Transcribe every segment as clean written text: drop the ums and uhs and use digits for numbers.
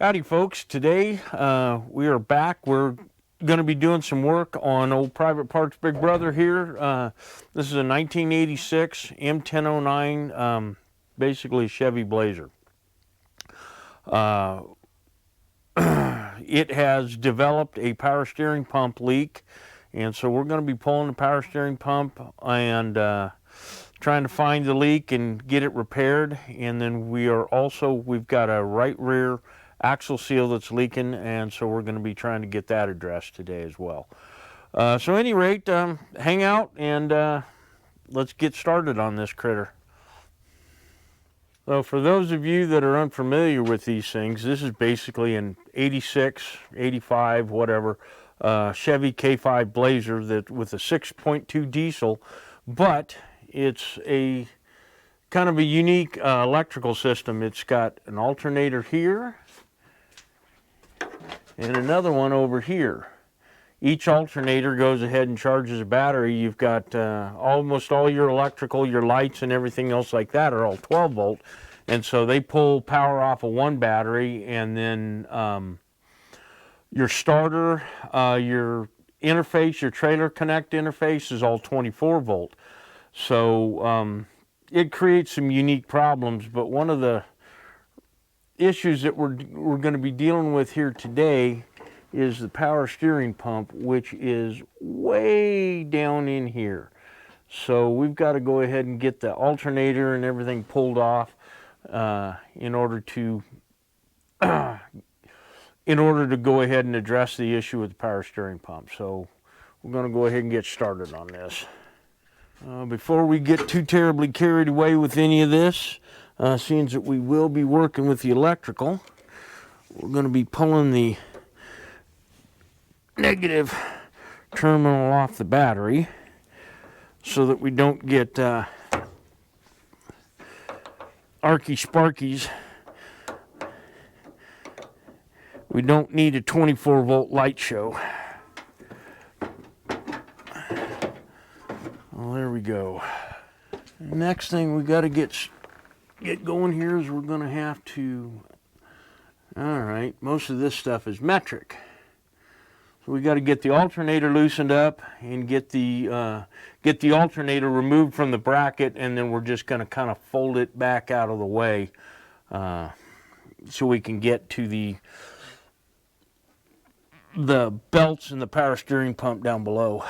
Howdy folks, today we are back. We're going to be doing some work on old Private Parts Big Brother here. This is a 1986 M1009, basically Chevy Blazer. It has developed a power steering pump leak, and so we're going to be pulling the power steering pump and trying to find the leak and get it repaired. And then we've got a right rear axle seal that's leaking, and so we're going to be trying to get that addressed today as well. So at any rate, hang out and let's get started on this critter. So for those of you that are unfamiliar with these things, this is basically an 86, 85, whatever, Chevy K5 Blazer that with a 6.2 diesel, but it's a kind of a unique electrical system. It's got an alternator here and another one over here. Each alternator goes ahead and charges a battery. You've got almost all your electrical, your lights and everything else like that are all 12 volt. And so they pull power off of one battery, and then your starter, your interface, your trailer connect interface is all 24 volt. So it creates some unique problems, but one of the issues that we're going to be dealing with here today is the power steering pump, which is way down in here. So we've got to go ahead and get the alternator and everything pulled off in order to go ahead and address the issue with the power steering pump. So we're going to go ahead and get started on this. Before we get too terribly carried away with any of this, seeing that we will be working with the electrical, we're going to be pulling the negative terminal off the battery so that we don't get arky sparkies. We don't need a 24 volt light show. Well, there we go. Next thing we got to get going here is we're going to have to, all right, most of this stuff is metric. So we got to get the alternator loosened up and get the alternator removed from the bracket, and then we're just going to kind of fold it back out of the way so we can get to the belts and the power steering pump down below.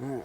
All right.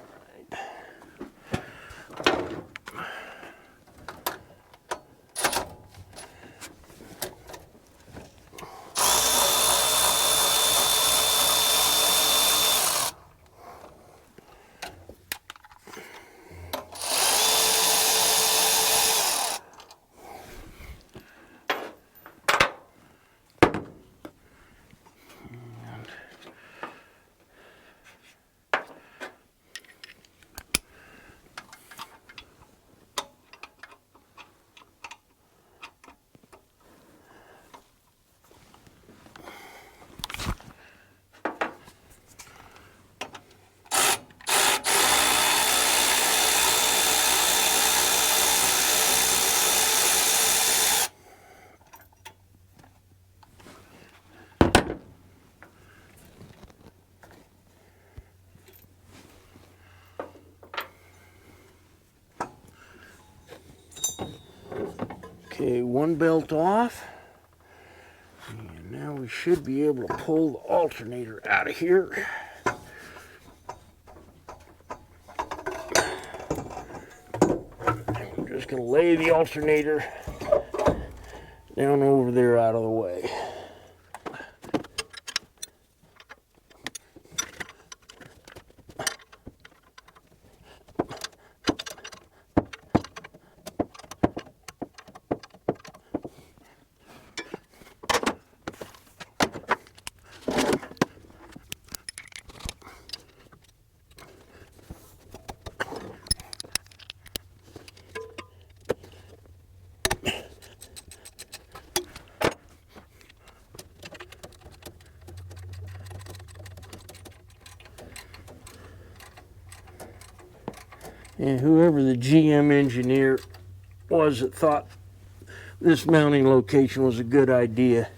Okay, one belt off. And now we should be able to pull the alternator out of here. I'm just going to lay the alternator down over there out of the way. And whoever the GM engineer was that thought this mounting location was a good idea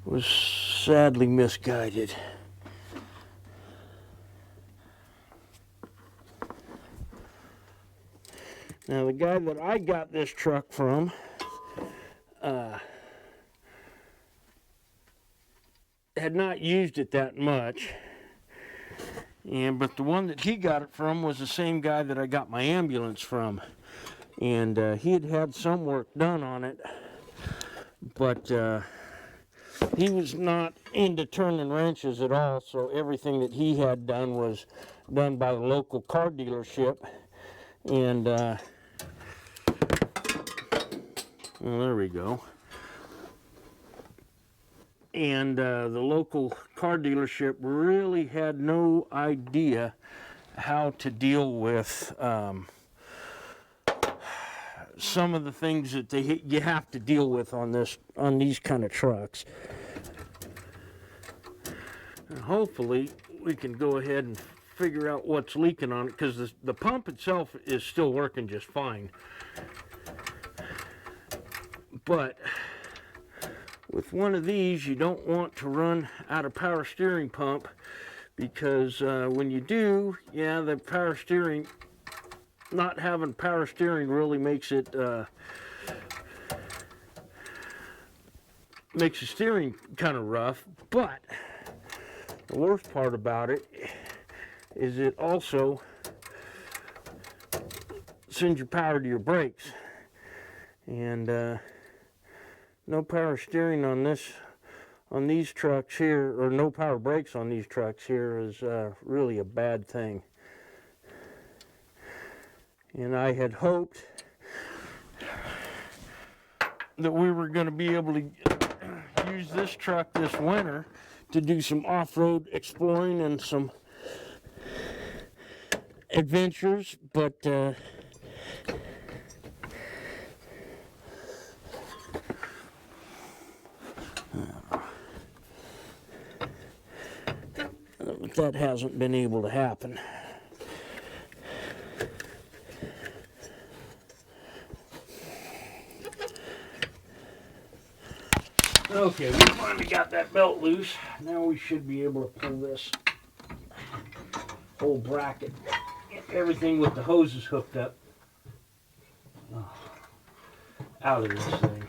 was sadly misguided. Now the guy that I got this truck from had not used it that much. But the one that he got it from was the same guy that I got my ambulance from. And he had had some work done on it, but he was not into turning wrenches at all, so everything that he had done was done by the local car dealership. And, well, there we go. And the local car dealership really had no idea how to deal with some of the things that you have to deal with on these kind of trucks. And hopefully we can go ahead and figure out what's leaking on it, because the pump itself is still working just fine. But with one of these, you don't want to run out of power steering pump, because when you do, yeah, the power steering, not having power steering really makes the steering kind of rough. But the worst part about it is it also sends your power to your brakes. And no power steering on these trucks here, or no power brakes on these trucks here, is really a bad thing. And I had hoped that we were going to be able to use this truck this winter to do some off-road exploring and some adventures, but that hasn't been able to happen. Okay, we finally got that belt loose. Now we should be able to pull this whole bracket, everything with the hoses hooked up, out of this thing.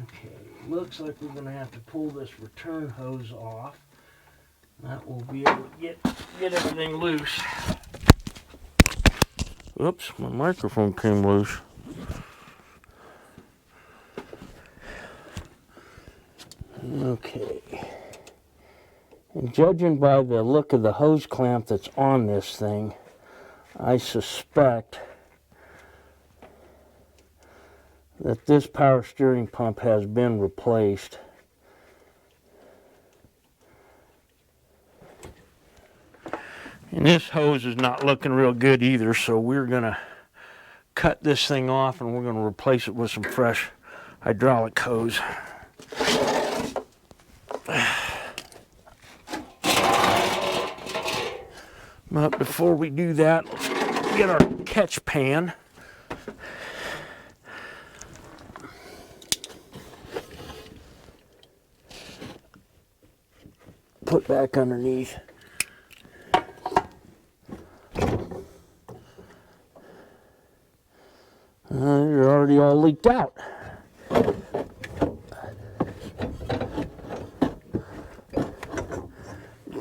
Okay, looks like we're going to have to pull this return hose off. That will be able to get everything loose. Oops, my microphone came loose. Okay. And judging by the look of the hose clamp that's on this thing, I suspect that this power steering pump has been replaced. And this hose is not looking real good either, so we're going to cut this thing off and we're going to replace it with some fresh hydraulic hose. But before we do that, let's get our catch pan. put back underneath. They're already all leaked out.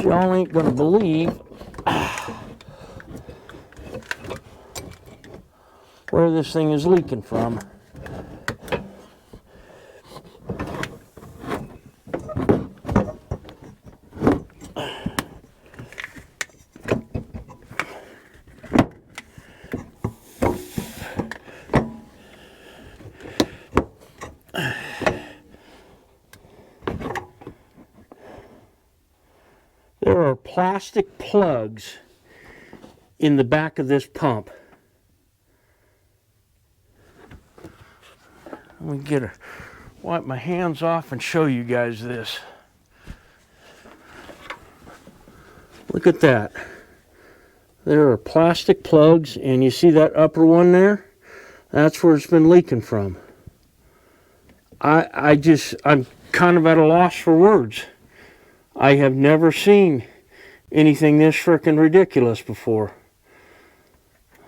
Y'all ain't gonna believe where this thing is leaking from. There are plastic plugs in the back of this pump. Let me wipe my hands off and show you guys this. Look at that. There are plastic plugs, and you see that upper one there? That's where it's been leaking from. I'm kind of at a loss for words. I have never seen anything this frickin' ridiculous before.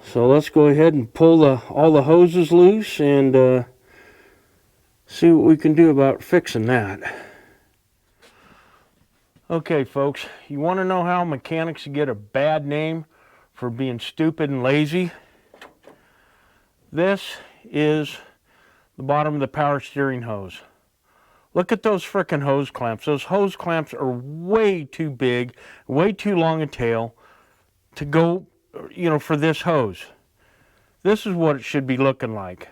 So let's go ahead and pull all the hoses loose and see what we can do about fixing that. Okay, folks, you want to know how mechanics get a bad name for being stupid and lazy? This is the bottom of the power steering hose. Look at those frickin' hose clamps. Those hose clamps are way too big, way too long a tail to go, for this hose. This is what it should be looking like.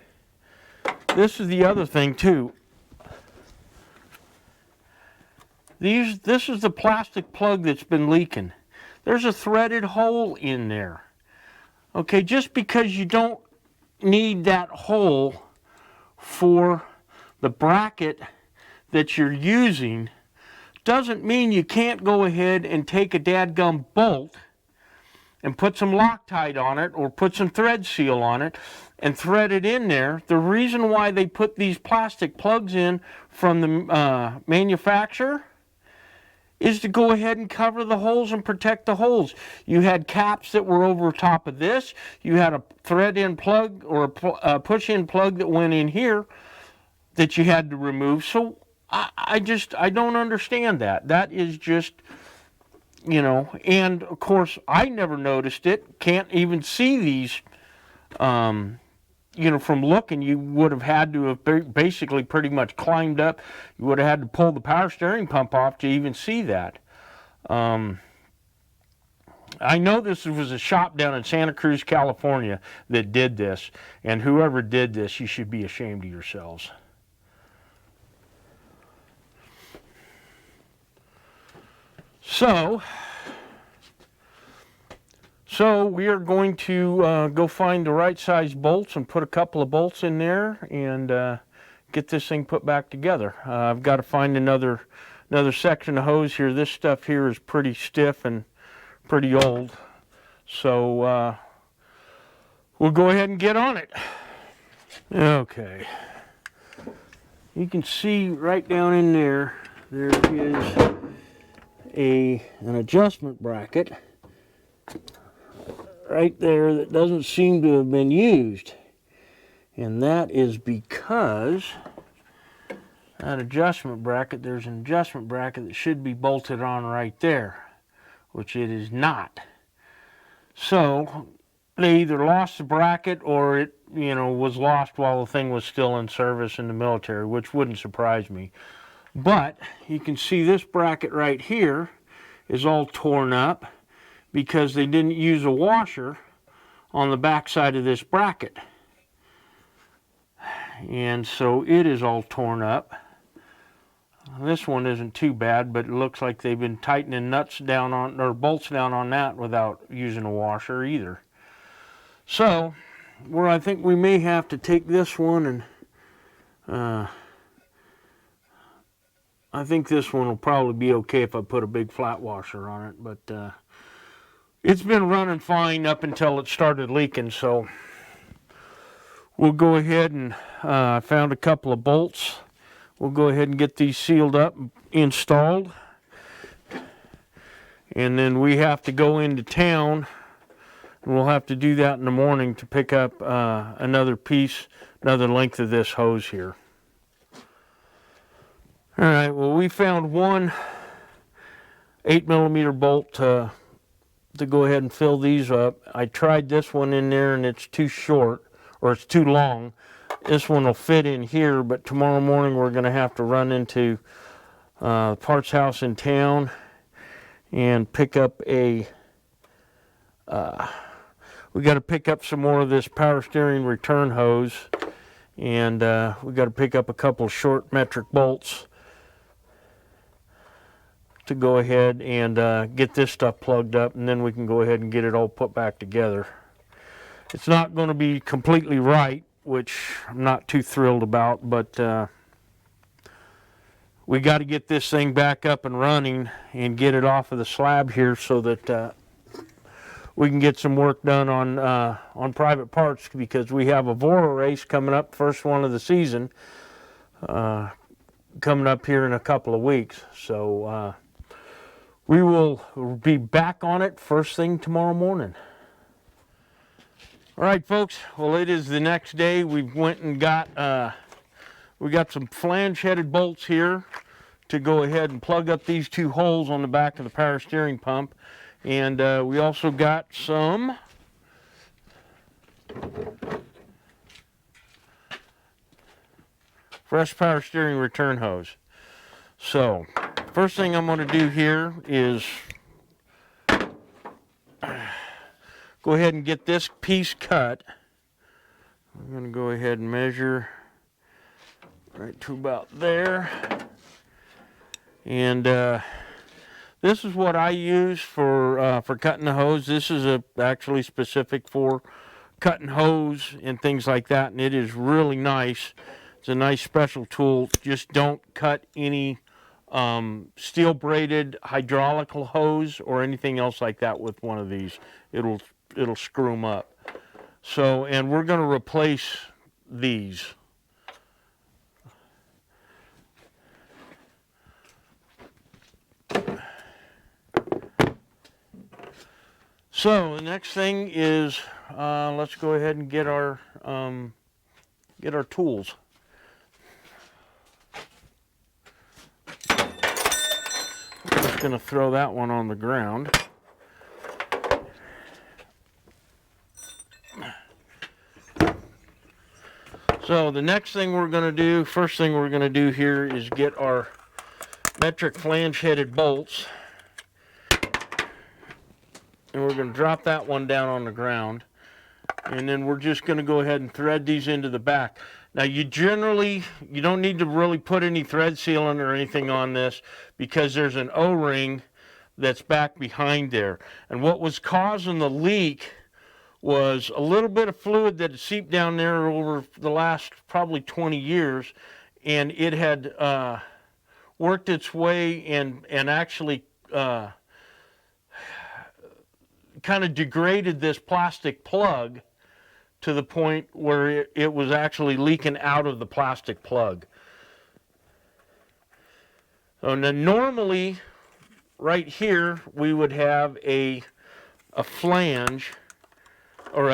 This is the other thing too. This is the plastic plug that's been leaking. There's a threaded hole in there. Okay, just because you don't need that hole for the bracket that you're using doesn't mean you can't go ahead and take a dadgum bolt and put some Loctite on it or put some thread seal on it and thread it in there. The reason why they put these plastic plugs in from the manufacturer is to go ahead and cover the holes and protect the holes. You had caps that were over top of this. You had a thread-in plug or a push-in plug that went in here that you had to remove. So I don't understand that. That is just, and of course I never noticed it. Can't even see these, from looking. You would have had to have basically pretty much climbed up. You would have had to pull the power steering pump off to even see that. I know this was a shop down in Santa Cruz, California that did this, and whoever did this, you should be ashamed of yourselves. So we are going to go find the right size bolts and put a couple of bolts in there and get this thing put back together. I've got to find another section of hose here. This stuff here is pretty stiff and pretty old. So we'll go ahead and get on it. Okay. You can see right down in there, there is an adjustment bracket right there that doesn't seem to have been used, and that is because that adjustment bracket, there's an adjustment bracket that should be bolted on right there, which it is not. So they either lost the bracket or it was lost while the thing was still in service in the military, which wouldn't surprise me. But you can see this bracket right here is all torn up because they didn't use a washer on the back side of this bracket. And so it is all torn up. This one isn't too bad, but it looks like they've been tightening nuts down on, or bolts down on that without using a washer either. So, where I think we may have to take this one and I think this one will probably be okay if I put a big flat washer on it, but it's been running fine up until it started leaking, so we'll go ahead and found a couple of bolts. We'll go ahead and get these sealed up and installed. And then we have to go into town, and we'll have to do that in the morning to pick up another piece, another length of this hose here. All right, well, we found one 8mm bolt to go ahead and fill these up. I tried this one in there and it's too short, or it's too long. This one will fit in here, but tomorrow morning we're going to have to run into the parts house in town and pick up a we got to pick up some more of this power steering return hose, and we got to pick up a couple short metric bolts to go ahead and get this stuff plugged up, and then we can go ahead and get it all put back together. It's not going to be completely right, which I'm not too thrilled about, but we got to get this thing back up and running and get it off of the slab here so that we can get some work done on private parts, because we have a Vora race coming up, first one of the season, coming up here in a couple of weeks. So we will be back on it first thing tomorrow morning. All right, folks. Well, it is the next day. We went and got we got some flange-headed bolts here to go ahead and plug up these two holes on the back of the power steering pump, and we also got some fresh power steering return hose. So, first thing I'm going to do here is go ahead and get this piece cut. I'm going to go ahead and measure right to about there. And this is what I use for cutting the hose. This is actually specific for cutting hose and things like that, and it is really nice. It's a nice special tool. Just don't cut any steel braided hydraulic hose or anything else like that with one of these. It'll screw them up. So, and we're going to replace these. So the next thing is let's go ahead and get our tools. I'm just going to throw that one on the ground. So the next thing we're going to do, first thing we're going to do here is get our metric flange-headed bolts. And we're going to drop that one down on the ground. And then we're just going to go ahead and thread these into the back. Now you don't need to really put any thread sealant or anything on this, because there's an O-ring that's back behind there. And what was causing the leak was a little bit of fluid that had seeped down there over the last probably 20 years. And it had worked its way and actually kind of degraded this plastic plug to the point where it was actually leaking out of the plastic plug. So now normally right here we would have a flange, or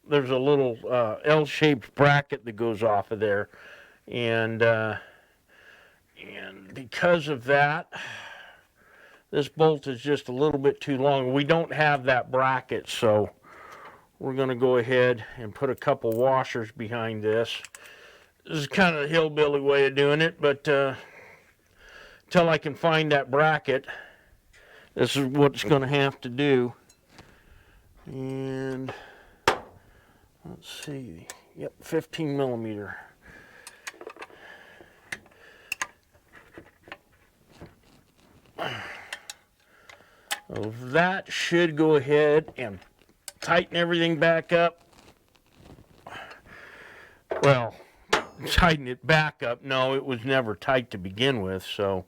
there's a little L-shaped bracket that goes off of there, and because of that, this bolt is just a little bit too long. We don't have that bracket, so we're going to go ahead and put a couple washers behind this. This is kind of a hillbilly way of doing it, but until I can find that bracket, this is what it's going to have to do. And let's see, yep, 15mm. So that should go ahead and tighten everything back up. Well, tighten it back up. No, it was never tight to begin with. So,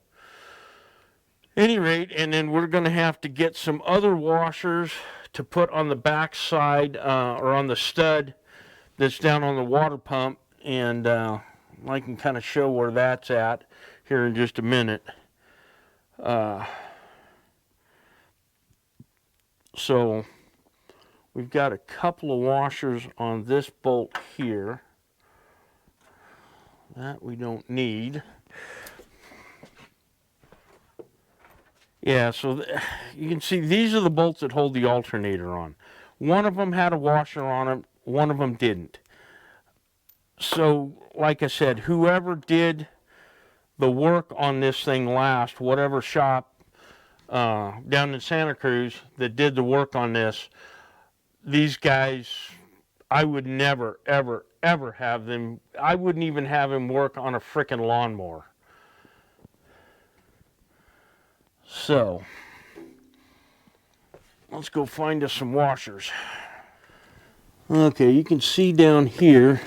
at any rate, and then we're going to have to get some other washers to put on the back side or on the stud that's down on the water pump, and I can kind of show where that's at here in just a minute. So we've got a couple of washers on this bolt here. That we don't need. Yeah, so you can see these are the bolts that hold the alternator on. One of them had a washer on it, one of them didn't. So, like I said, whoever did the work on this thing last, whatever shop down in Santa Cruz that did the work on this, these guys, I would never, ever, ever have them. I wouldn't even have him work on a frickin' lawnmower. So, let's go find us some washers. Okay, you can see down here,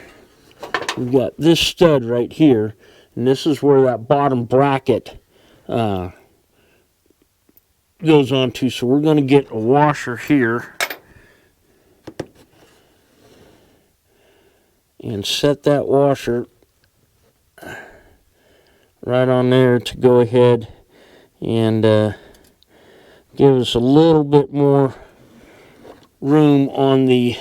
we've got this stud right here, and this is where that bottom bracket goes onto. So we're going to get a washer here and set that washer right on there to go ahead and give us a little bit more room on the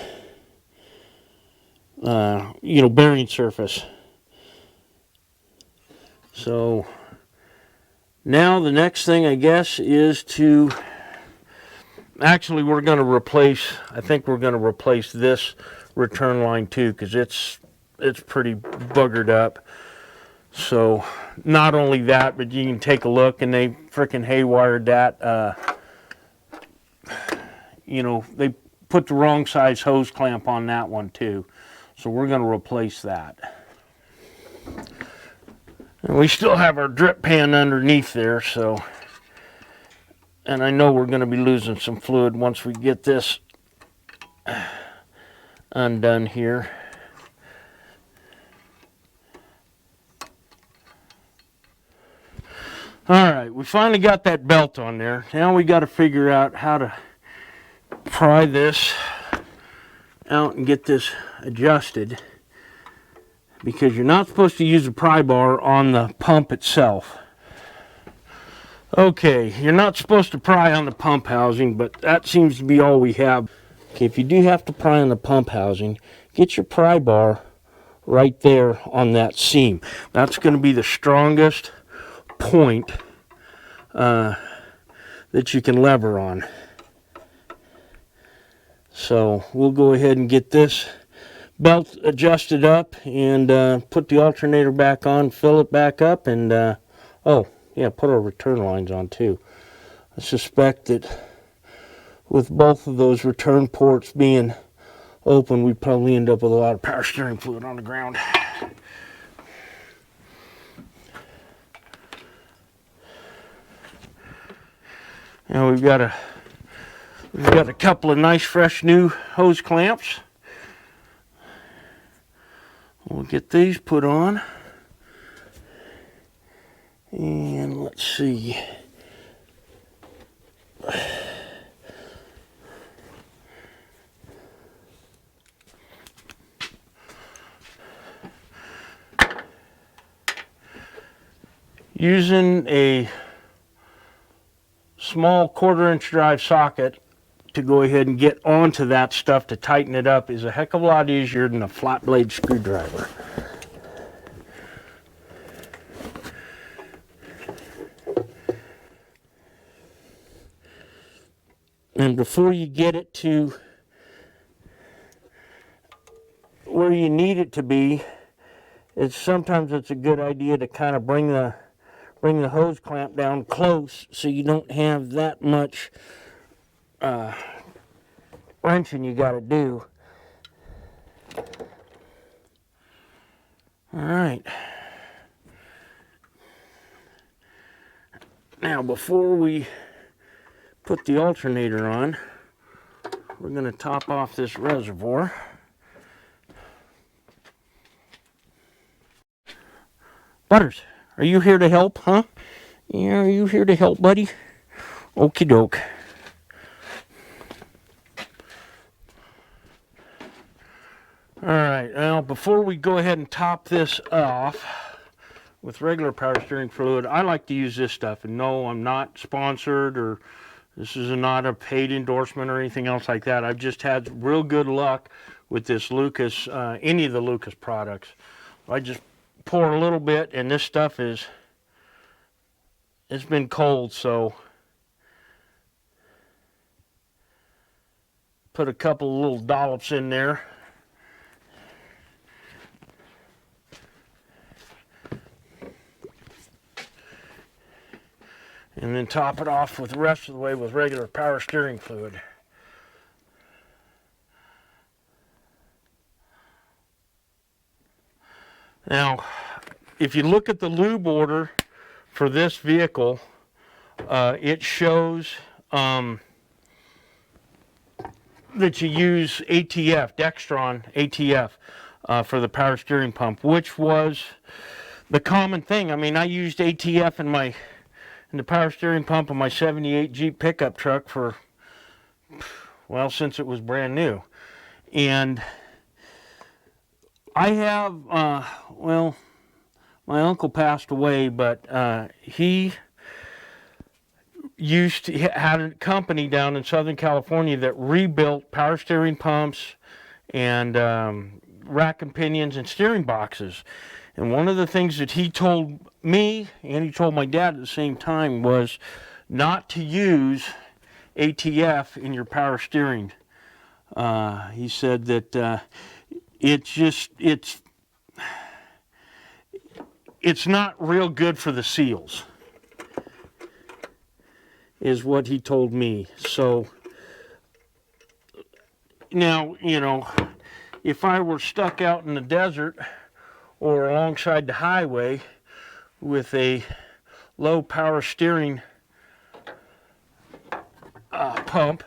bearing surface. So now the next thing, I guess, is to actually we're going to replace, I think we're going to replace this return line too, because it's pretty buggered up. So not only that, but you can take a look, and they frickin' haywired that. They put the wrong size hose clamp on that one too. So we're going to replace that. And we still have our drip pan underneath there, so, and I know we're going to be losing some fluid once we get this undone here. Alright, we finally got that belt on there. Now we got to figure out how to pry this out and get this adjusted, because you're not supposed to use a pry bar on the pump itself. Okay, you're not supposed to pry on the pump housing, but that seems to be all we have. Okay, if you do have to pry on the pump housing, get your pry bar right there on that seam. That's going to be the strongest point that you can lever on. So we'll go ahead and get this belt adjusted up and put the alternator back on, fill it back up, and oh yeah, put our return lines on too. I suspect that with both of those return ports being open, we'd probably end up with a lot of power steering fluid on the ground. Now we've got a couple of nice fresh new hose clamps. We'll get these put on. And let's see. Using a small 1/4-inch drive socket to go ahead and get onto that stuff to tighten it up is a heck of a lot easier than a flat blade screwdriver. And before you get it to where you need it to be, sometimes it's a good idea to kind of bring the hose clamp down close so you don't have that much wrenching you got to do. All right. Now, before we put the alternator on, we're going to top off this reservoir. Butters, are you here to help, huh? Yeah, are you here to help, buddy? Okie doke. Alright, now before we go ahead and top this off with regular power steering fluid, I like to use this stuff. And no, I'm not sponsored, or This is not a paid endorsement or anything else like that. I've just had real good luck with this Lucas, any of the Lucas products. I just pour a little bit, and this stuff it's been cold, so put a couple of little dollops in there. And then top it off with the rest of the way with regular power steering fluid. Now, if you look at the lube order for this vehicle, it shows that you use ATF, Dextron ATF, for the power steering pump, which was the common thing. I mean, I used ATF in the power steering pump of my 78 Jeep pickup truck for, well, since it was brand new. And I have, well, my uncle passed away, but he had a company down in Southern California that rebuilt power steering pumps and rack and pinions and steering boxes. And one of the things that he told me, and he told my dad at the same time, was not to use ATF in your power steering. He said that it's not real good for the seals, is what he told me. So now, you know, if I were stuck out in the desert or alongside the highway with a low power steering pump,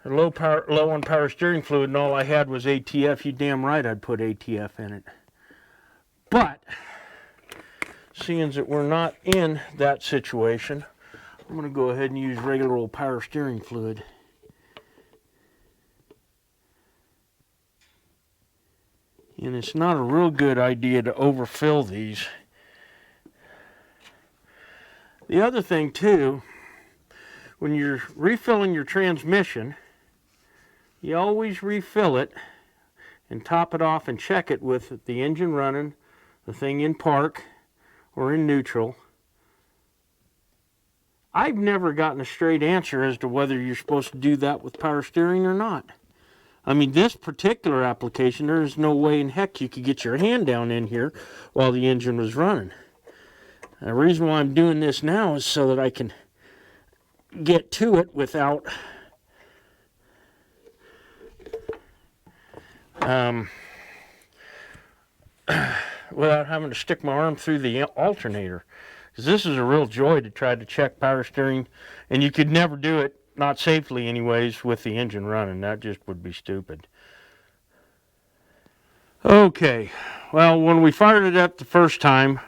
or low on power steering fluid, and all I had was ATF, you damn right I'd put ATF in it. But seeing that we're not in that situation, I'm going to go ahead and use regular old power steering fluid. And it's not a real good idea to overfill these. The other thing too, when you're refilling your transmission, you always refill it and top it off and check it with the engine running, the thing in park or in neutral. I've never gotten a straight answer as to whether you're supposed to do that with power steering or not. I mean, this particular application, there is no way in heck you could get your hand down in here while the engine was running. The reason why I'm doing this now is so that I can get to it without without having to stick my arm through the alternator. Because this is a real joy to try to check power steering, and you could never do it, not safely anyways, with the engine running. That just would be stupid. Okay, well, when we fired it up the first time,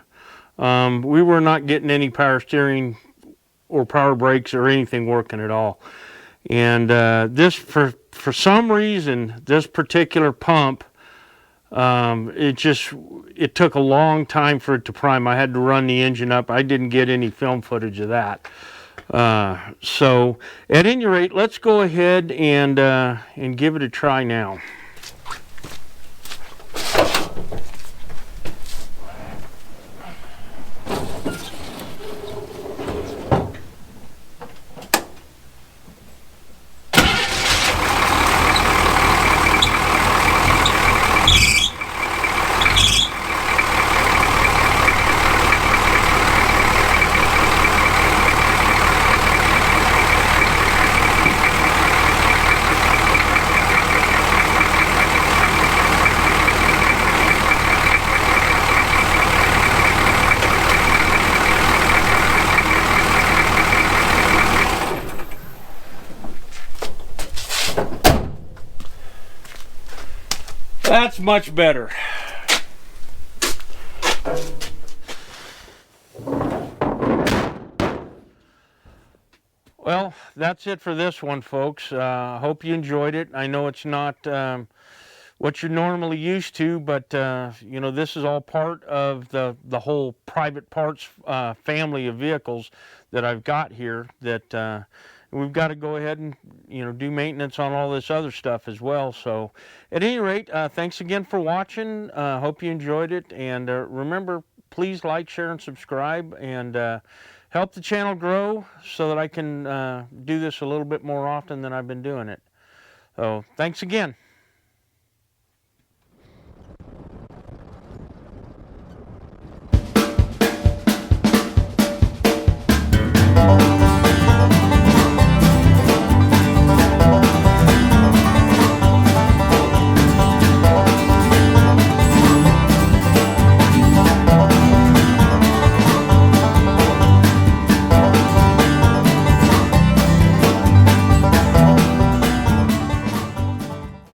we were not getting any power steering or power brakes or anything working at all. And this, for some reason, this particular pump, it took a long time for it to prime. I had to run the engine up. I didn't get any film footage of that. So at any rate, let's go ahead and give it a try now. That's much better. Well, that's it for this one, folks. Hope you enjoyed it. I know it's not what you're normally used to, but you know, this is all part of the whole private parts family of vehicles that I've got here that we've got to go ahead and, you know, do maintenance on all this other stuff as well. So at any rate, thanks again for watching. Hope you enjoyed it, and remember, please like, share, and subscribe, and help the channel grow so that I can do this a little bit more often than I've been doing it. So thanks again.